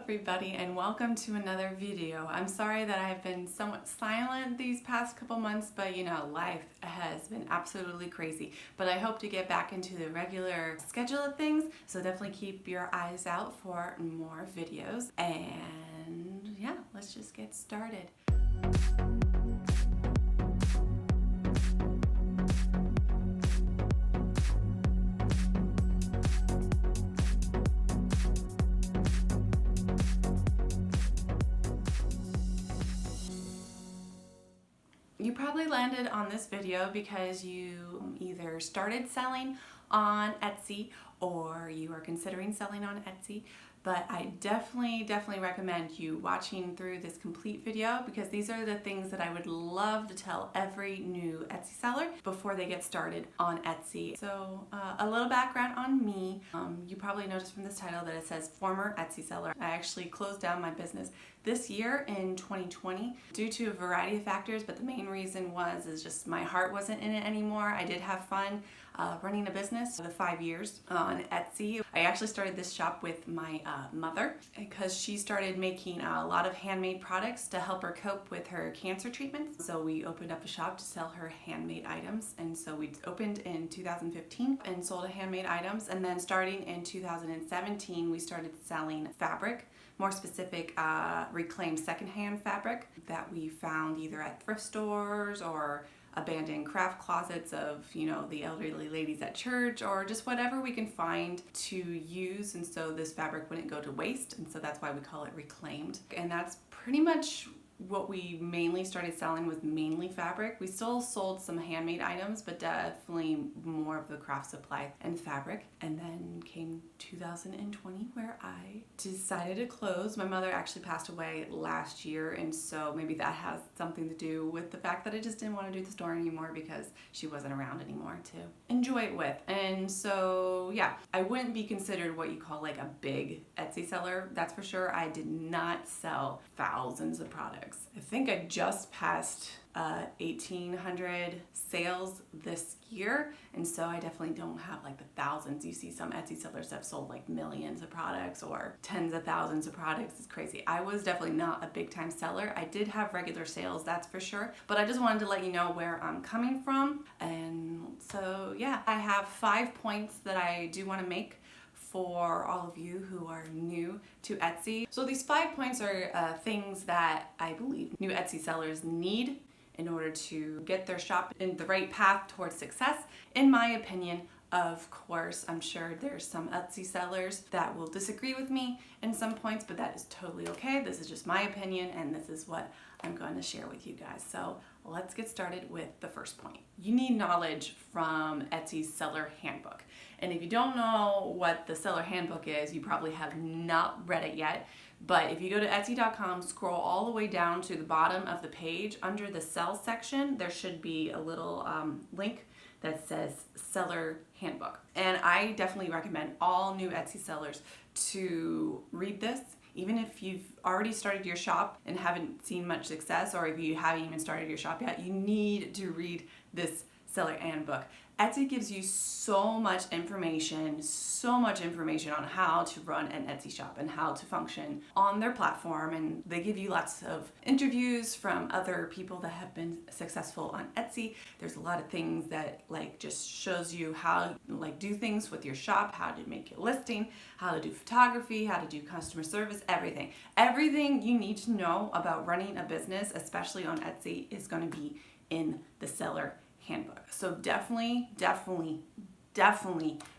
everybody, and welcome to another video. I'm sorry that I've been somewhat silent these past couple months, but you know, life has been absolutely crazy. But I hope to get back into the regular schedule of things, so definitely keep your eyes out for more videos. And yeah, let's just get started. You probably landed on this video because you either started selling on Etsy or you are considering selling on Etsy, but I definitely recommend you watching through this complete video because these are the things that I would love to tell every new Etsy seller before they get started on Etsy. So a little background on me. You probably noticed from this title that it says former Etsy seller. I actually closed down my business this year in 2020 due to a variety of factors, but the main reason is just my heart wasn't in it anymore. I did have fun running a business for the 5 years on Etsy. I actually started this shop with my mother because she started making a lot of handmade products to help her cope with her cancer treatments. So we opened up a shop to sell her handmade items, and so we opened in 2015 and sold handmade items, and then starting in 2017 we started selling fabric. More specific, reclaimed secondhand fabric that we found either at thrift stores or abandoned craft closets of, you know, the elderly ladies at church, or just whatever we can find to use. And so this fabric wouldn't go to waste, and so that's why we call it reclaimed. And that's pretty much what we mainly started selling, was mainly fabric. We still sold some handmade items, but definitely more of the craft supply and fabric. And then came 2020 where I decided to close. My mother actually passed away last year, and so maybe that has something to do with the fact that I just didn't want to do the store anymore because she wasn't around anymore to enjoy it with. And so yeah, I wouldn't be considered what you call like a big Etsy seller, that's for sure. I did not sell thousands of products. I think I just passed 1,800 sales this year, and so I definitely don't have like the thousands. You see some Etsy sellers that have sold like millions of products or tens of thousands of products. It's crazy. I was definitely not a big time seller. I did have regular sales, that's for sure, but I just wanted to let you know where I'm coming from. And so yeah, I have 5 points that I do want to make for all of you who are new to Etsy. So these 5 points are things that I believe new Etsy sellers need in order to get their shop in the right path towards success, in my opinion. Of course, I'm sure there's some Etsy sellers that will disagree with me in some points, but that is totally okay. This is just my opinion, and this is what I'm going to share with you guys. So let's get started with the first point. You need knowledge from Etsy's seller handbook. And if you don't know what the seller handbook is, you probably have not read it yet. But if you go to Etsy.com, scroll all the way down to the bottom of the page, under the sell section, there should be a little link that says seller handbook. And I definitely recommend all new Etsy sellers to read this. Even if you've already started your shop and haven't seen much success, or if you haven't even started your shop yet, you need to read this seller handbook. Etsy gives you so much information on how to run an Etsy shop and how to function on their platform, and they give you lots of interviews from other people that have been successful on Etsy. There's a lot of things that like just shows you how like do things with your shop, how to make your listing, how to do photography, how to do customer service, everything. Everything you need to know about running a business, especially on Etsy, is going to be in the seller handbook. So definitely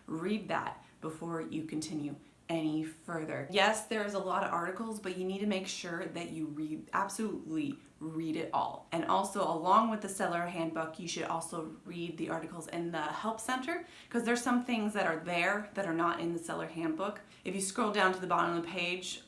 read that before you continue any further. Yes, there's a lot of articles, but you need to make sure that you absolutely read it all. And also, along with the seller handbook, you should also read the articles in the help center, because there's some things that are there that are not in the seller handbook. If you scroll down to the bottom of the page,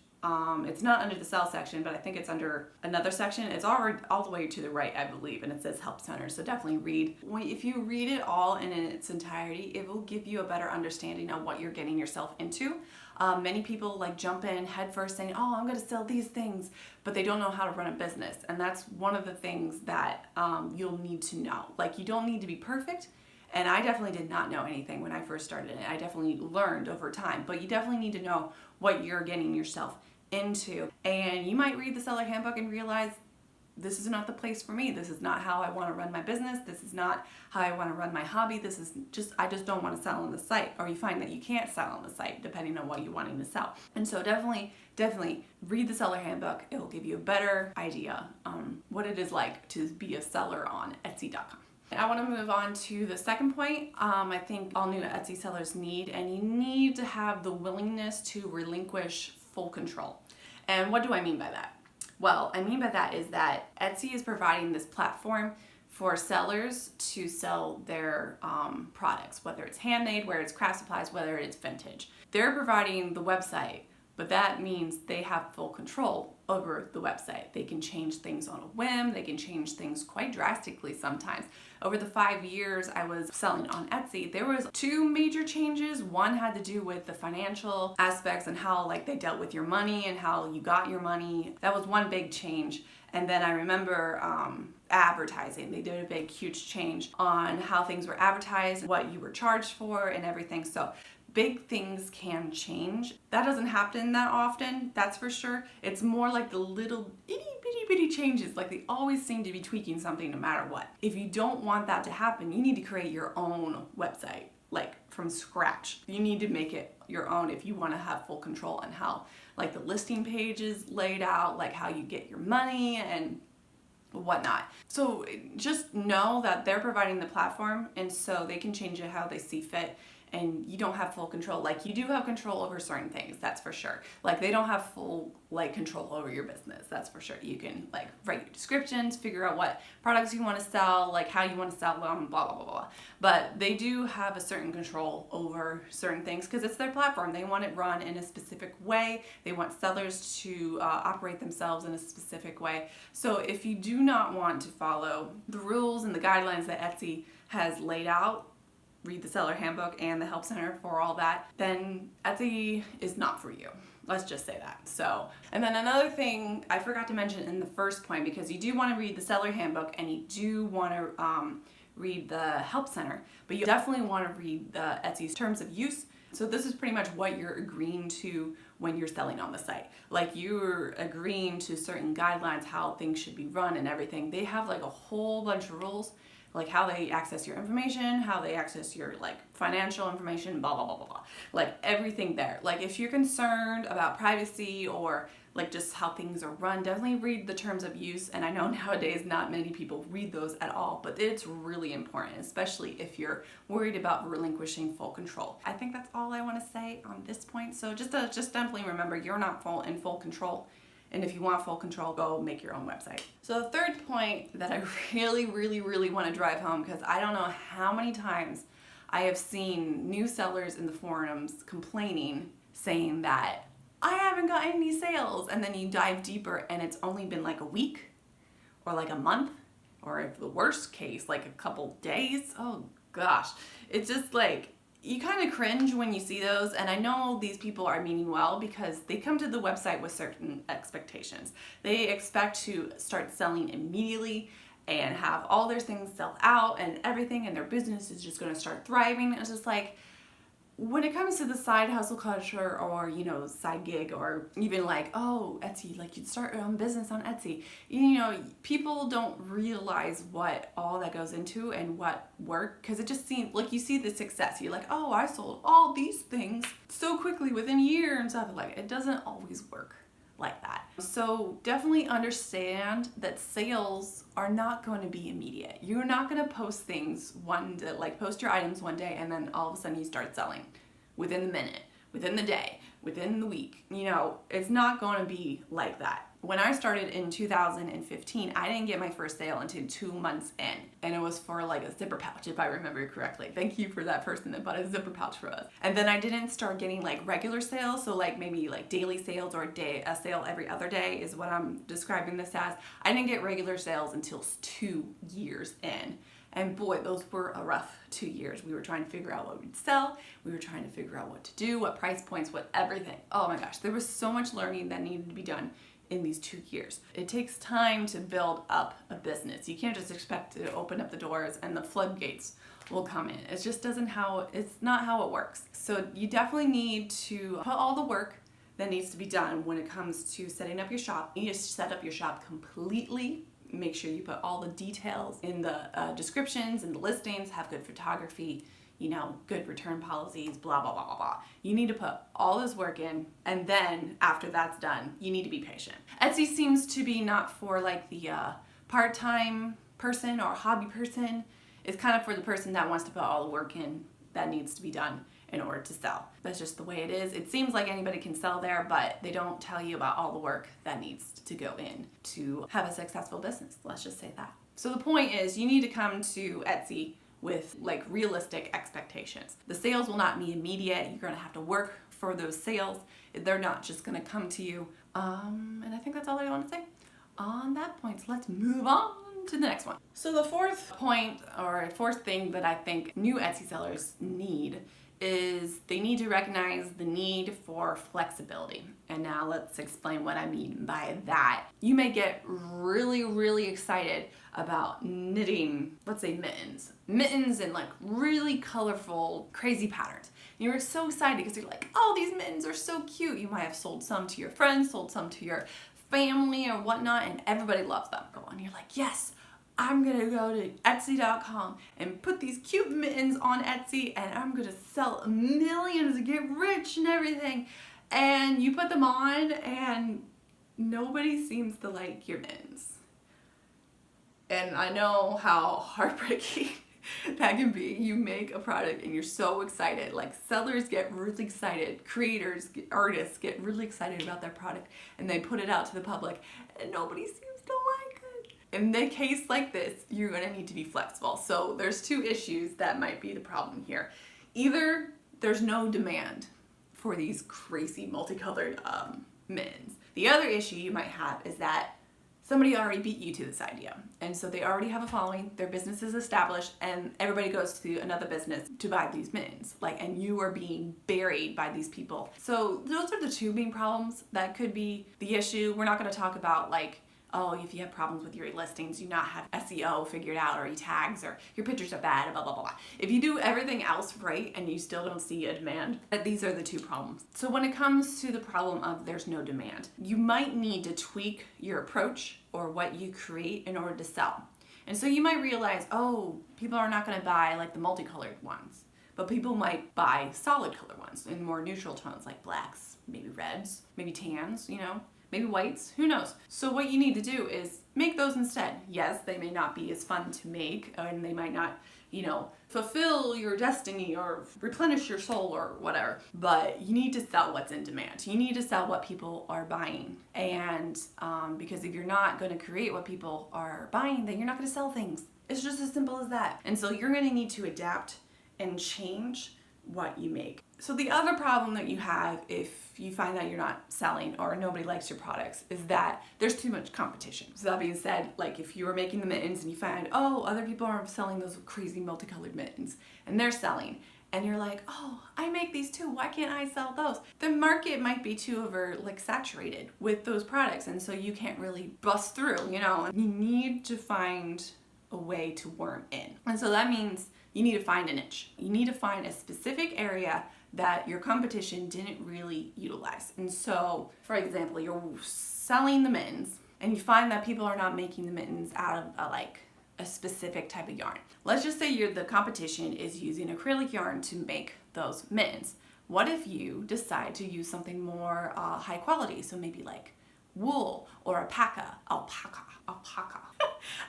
it's not under the sell section, but I think it's under another section. It's already all the way to the right, I believe, and it says help center. So definitely read. If you read it all in its entirety, it will give you a better understanding of what you're getting yourself into. Many people like jump in head first saying, oh, I'm going to sell these things, but they don't know how to run a business. And that's one of the things that you'll need to know. Like, you don't need to be perfect. And I definitely did not know anything when I first started it. I definitely learned over time, but you definitely need to know what you're getting yourself into. And you might read the seller handbook and realize this is not the place for me. This is not how I want to run my business. This is not how I want to run my hobby. I just don't want to sell on the site. Or you find that you can't sell on the site depending on what you're wanting to sell. And so definitely read the seller handbook. It will give you a better idea on what it is like to be a seller on Etsy.com. I want to move on to the second point. I think all new Etsy sellers need, and you need to have the willingness to relinquish full control. And what do I mean by that? Well, I mean by that is that Etsy is providing this platform for sellers to sell their products, whether it's handmade, whether it's craft supplies, whether it's vintage. They're providing the website, but that means they have full control over the website. They can change things on a whim. They can change things quite drastically sometimes. Over the 5 years I was selling on Etsy, there was 2 major changes. One had to do with the financial aspects and how they dealt with your money and how you got your money. That was one big change. And then I remember advertising. They did a big, huge change on how things were advertised, what you were charged for, and everything. So big things can change. That doesn't happen that often, that's for sure. It's more like the little itty bitty changes. Like they always seem to be tweaking something no matter what. If you don't want that to happen, you need to create your own website, from scratch. You need to make it your own if you want to have full control on how the listing page is laid out, how you get your money and whatnot. So just know that they're providing the platform, and so they can change it how they see fit, and you don't have full control. You do have control over certain things, that's for sure. They don't have full control over your business, that's for sure. You can write your descriptions, figure out what products you want to sell, how you want to sell them, blah blah blah blah. But they do have a certain control over certain things because it's their platform. They want it run in a specific way. They want sellers to operate themselves in a specific way. So if you do not want to follow the rules and the guidelines that Etsy has laid out, read the seller handbook and the help center for all that, then Etsy is not for you. Let's just say that. So, and then another thing I forgot to mention in the first point, because you do want to read the seller handbook and you do want to read the help center, but you definitely want to read the Etsy's terms of use. So this is pretty much what you're agreeing to when you're selling on the site. You're agreeing to certain guidelines, how things should be run and everything. They have a whole bunch of rules, how they access your information, how they access your financial information, blah, blah, blah, blah, blah. Everything there. If you're concerned about privacy or just how things are run, definitely read the terms of use. And I know nowadays not many people read those at all, but it's really important, especially if you're worried about relinquishing full control. I think that's all I want to say on this point. So just definitely remember, you're not in full control. And if you want full control, go make your own website. So the third point that I really, really, really want to drive home, because I don't know how many times I have seen new sellers in the forums complaining, saying that I haven't gotten any sales. And then you dive deeper and it's only been a week or a month, or if the worst case, a couple days. Oh gosh. It's just you kind of cringe when you see those, and I know these people are meaning well because they come to the website with certain expectations. They expect to start selling immediately and have all their things sell out and everything, and their business is just going to start thriving. It's just when it comes to the side hustle culture, or side gig, or even oh, Etsy, you'd start your own business on Etsy, people don't realize what all that goes into and what work, because it just seems you see the success, you're oh, I sold all these things so quickly within a year and stuff. It doesn't always work like that. So definitely understand that sales are not going to be immediate. You're not going to post things one day, post your items one day and then all of a sudden you start selling within the minute, within the day, within the week. It's not going to be like that. When I started in 2015, I didn't get my first sale until 2 months in, and it was for a zipper pouch, if I remember correctly. Thank you for that person that bought a zipper pouch for us. And then I didn't start getting regular sales, so maybe daily sales, or a sale every other day is what I'm describing this as. I didn't get regular sales until 2 years in. And boy, those were a rough 2 years. We were trying to figure out what we'd sell. We were trying to figure out what to do, what price points, what everything. Oh my gosh, there was so much learning that needed to be done in these 2 years. It takes time to build up a business. You can't just expect to open up the doors and the floodgates will come in. It just it's not how it works. So you definitely need to put all the work that needs to be done when it comes to setting up your shop. You need to set up your shop completely. Make sure you put all the details in the descriptions and the listings, have good photography, you know, good return policies, blah, blah, blah, blah, blah. You need to put all this work in, and then after that's done, you need to be patient. Etsy seems to be not for like the part-time person or hobby person. It's kind of for the person that wants to put all the work in that needs to be done in order to sell. That's just the way it is. It seems like anybody can sell there, but they don't tell you about all the work that needs to go in to have a successful business. Let's just say that. So the point is, you need to come to Etsy with like realistic expectations. The sales will not be immediate. You're gonna have to work for those sales. They're not just gonna come to you. And I think that's all I want to say on that point. So let's move on to the next one. So the fourth point, or fourth thing that I think new Etsy sellers need, is they need to recognize the need for flexibility. And now let's explain what I mean by that. You may get really excited about knitting, let's say mittens in like really colorful, crazy patterns. And you're so excited because you're like, oh, these mittens are so cute. You might have sold some to your friends, sold some to your family or whatnot, and everybody loves them. And you're like, yes, I'm gonna go to Etsy.com and put these cute mittens on Etsy, and I'm gonna sell millions and get rich and everything. And you put them on and nobody seems to like your mittens. And I know how heartbreaking that can be. You make a product and you're so excited. Like, sellers get really excited, creators, artists get really excited about their product, and they put it out to the public and nobody seems to like it. In the case like this, you're gonna need to be flexible. So there's two issues that might be the problem here. Either there's no demand for these crazy multicolored mittens. The other issue you might have is that somebody already beat you to this idea. And so they already have a following, their business is established, and everybody goes to another business to buy these mittens. And you are being buried by these people. So those are the two main problems that could be the issue. We're not gonna talk about like, oh, if you have problems with your listings, you not have SEO figured out, or your tags, or your pictures are bad, blah, blah, blah, blah. If you do everything else right and you still don't see a demand, these are the two problems. So when it comes to the problem of there's no demand, you might need to tweak your approach or what you create in order to sell. And so you might realize, oh, people are not gonna buy like the multicolored ones, but people might buy solid color ones in more neutral tones like blacks, maybe reds, maybe tans, you know, maybe whites, who knows? So what you need to do is make those instead. Yes, they may not be as fun to make, and they might not, you know, fulfill your destiny or replenish your soul or whatever, but you need to sell what's in demand. You need to sell what people are buying. And because if you're not gonna create what people are buying, then you're not gonna sell things. It's just as simple as that. And so you're gonna need to adapt and change what you make. So the other problem that you have if you find that you're not selling or nobody likes your products is that there's too much competition. So that being said, like if you were making the mittens and you find, oh, other people are selling those crazy multicolored mittens and they're selling, and you're like, oh, I make these too, why can't I sell those? The market might be too saturated with those products, and so you can't really bust through, you know. You need to find a way to worm in. And so that means you need to find a niche. You need to find a specific area that your competition didn't really utilize. And so, for example, you're selling the mittens and you find that people are not making the mittens out of a specific type of yarn. Let's just say the competition is using acrylic yarn to make those mittens. What if you decide to use something more high quality? So maybe like wool or alpaca.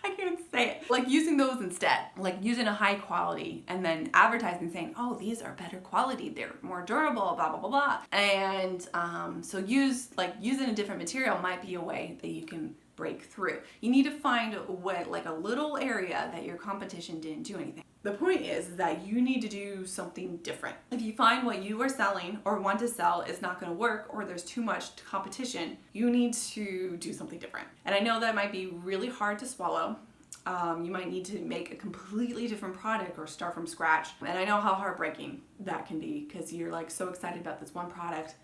I can't say it. Like using those instead, like using a high quality and then advertising saying, oh, these are better quality, they're more durable, blah, blah, blah, blah. And so using a different material might be a way that you can break through. You need to find a way, like a little area that your competition didn't do anything. The point is that you need to do something different. If you find what you are selling or want to sell is not going to work, or there's too much competition, you need to do something different. And I know that might be really hard to swallow. You might need to make a completely different product or start from scratch. And I know how heartbreaking that can be because you're like so excited about this one product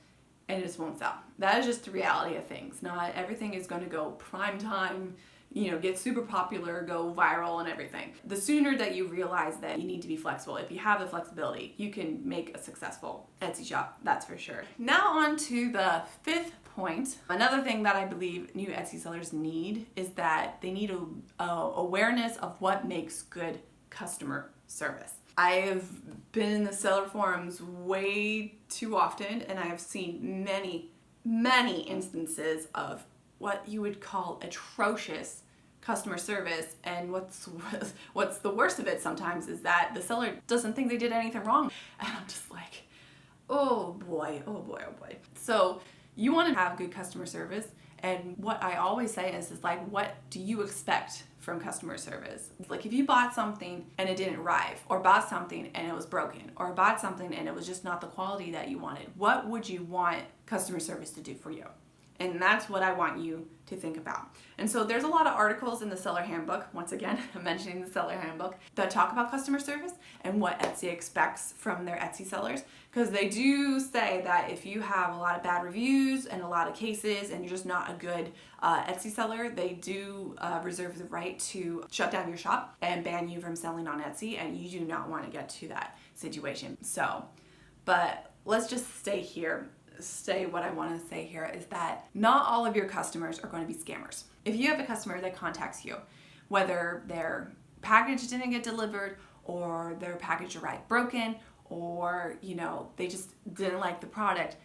and it just won't sell. That is just the reality of things. Not everything is going to go prime time, get super popular, go viral and everything. The sooner that you realize that you need to be flexible, if you have the flexibility, you can make a successful Etsy shop, that's for sure. Now on to the fifth point. Another thing that I believe new Etsy sellers need is that they need a awareness of what makes good customer service. I have been in the seller forums way too often, and I have seen many instances of what you would call atrocious customer service. And what's the worst of it sometimes is that the seller doesn't think they did anything wrong. And I'm just like, oh boy. So you want to have good customer service. And what I always say is like, what do you expect from customer service? Like if you bought something and it didn't arrive, or bought something and it was broken, or bought something and it was just not the quality that you wanted, what would you want customer service to do for you? And that's what I want you to think about. And so there's a lot of articles in the seller handbook, once again, I'm mentioning the seller handbook, that talk about customer service and what Etsy expects from their Etsy sellers. Because they do say that if you have a lot of bad reviews and a lot of cases and you're just not a good Etsy seller, they do reserve the right to shut down your shop and ban you from selling on Etsy, and you do not want to get to that situation. So, but let's just stay here. What I want to say here is that not all of your customers are going to be scammers. If you have a customer that contacts you, whether their package didn't get delivered, or their package arrived broken, or they just didn't like the product,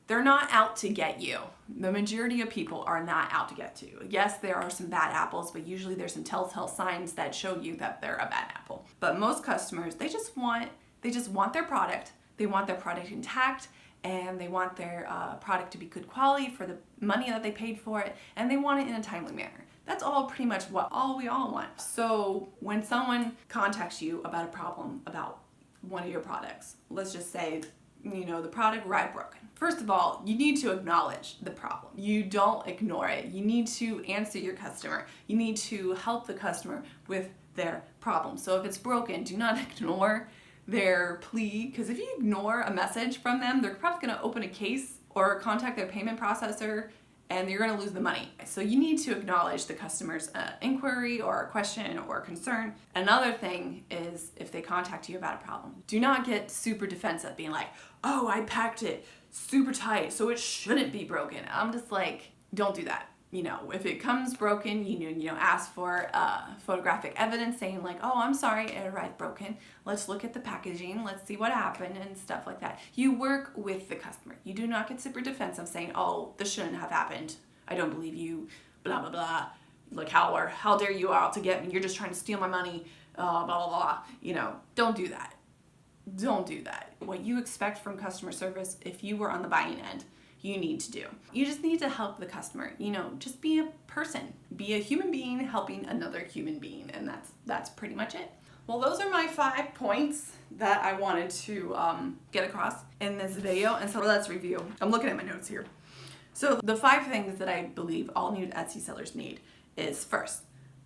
they're not out to get you. The majority of people are not out to get you. Yes, there are some bad apples, but usually there's some telltale signs that show you that they're a bad apple. But most customers, they just want their product. They want their product intact, and they want their product to be good quality for the money that they paid for it, and they want it in a timely manner. That's all pretty much we all want. So when someone contacts you about a problem about one of your products, let's just say, the product arrived broken. First of all, you need to acknowledge the problem. You don't ignore it. You need to answer your customer. You need to help the customer with their problem. So if it's broken, do not ignore their plea, because if you ignore a message from them, they're probably going to open a case or contact their payment processor, and you're going to lose the money. So you need to acknowledge the customer's inquiry or question or concern. Another thing is, if they contact you about a problem, do not get super defensive, being like, oh, I packed it super tight, so it shouldn't be broken. I'm just like, don't do that. If it comes broken, ask for photographic evidence saying like, oh, I'm sorry, it arrived broken. Let's look at the packaging. Let's see what happened and stuff like that. You work with the customer. You do not get super defensive saying, oh, this shouldn't have happened. I don't believe you, blah, blah, blah. Like, how dare you out to get me? You're just trying to steal my money, blah, blah, blah. Don't do that. Don't do that. What you expect from customer service, if you were on the buying end, you need to do. You just need to help the customer. Just be a person. Be a human being helping another human being, and that's pretty much it. Well, those are my 5 points that I wanted to get across in this video, and so let's review. I'm looking at my notes here. So the 5 things that I believe all new Etsy sellers need is, first,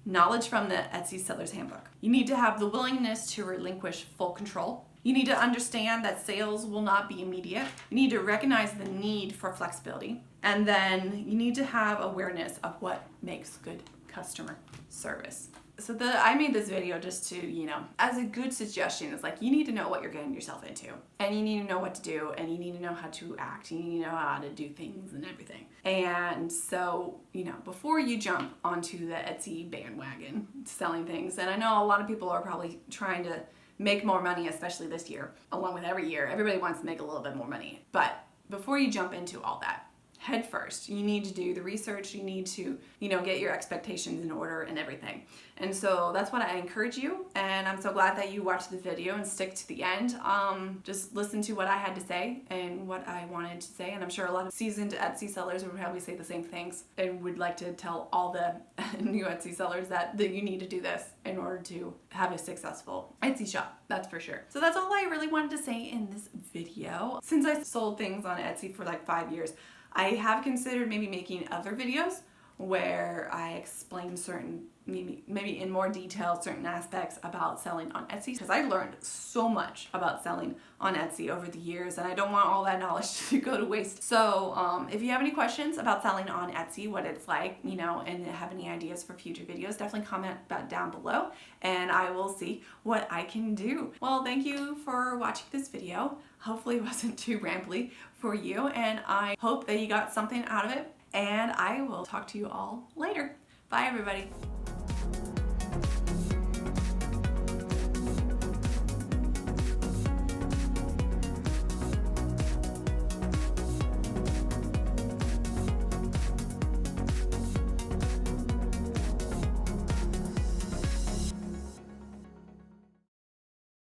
knowledge from the Etsy Seller's Handbook. You need to have the willingness to relinquish full control. You need to understand that sales will not be immediate. You need to recognize the need for flexibility. And then you need to have awareness of what makes good customer service. So I made this video just to, as a good suggestion, it's like, you need to know what you're getting yourself into. And you need to know what to do, and you need to know how to act. You need to know how to do things and everything. And so, before you jump onto the Etsy bandwagon selling things, and I know a lot of people are probably trying to make more money, especially this year, along with every year. Everybody wants to make a little bit more money. But before you jump into all that, head first, you need to do the research. You need to, get your expectations in order and everything. And so that's what I encourage you. And I'm so glad that you watched the video and stick to the end. Just listen to what I had to say and what I wanted to say. And I'm sure a lot of seasoned Etsy sellers would probably say the same things and would like to tell all the new Etsy sellers that you need to do this in order to have a successful Etsy shop. That's for sure. So that's all I really wanted to say in this video. Since I sold things on Etsy for like 5 years, I have considered maybe making other videos where I explain certain, maybe in more detail, certain aspects about selling on Etsy, because I learned so much about selling on Etsy over the years, and I don't want all that knowledge to go to waste. So if you have any questions about selling on Etsy, what it's like, and have any ideas for future videos, definitely comment down below, and I will see what I can do. Well, thank you for watching this video. Hopefully it wasn't too rambly for you, and I hope that you got something out of it, and I will talk to you all later. Bye, everybody.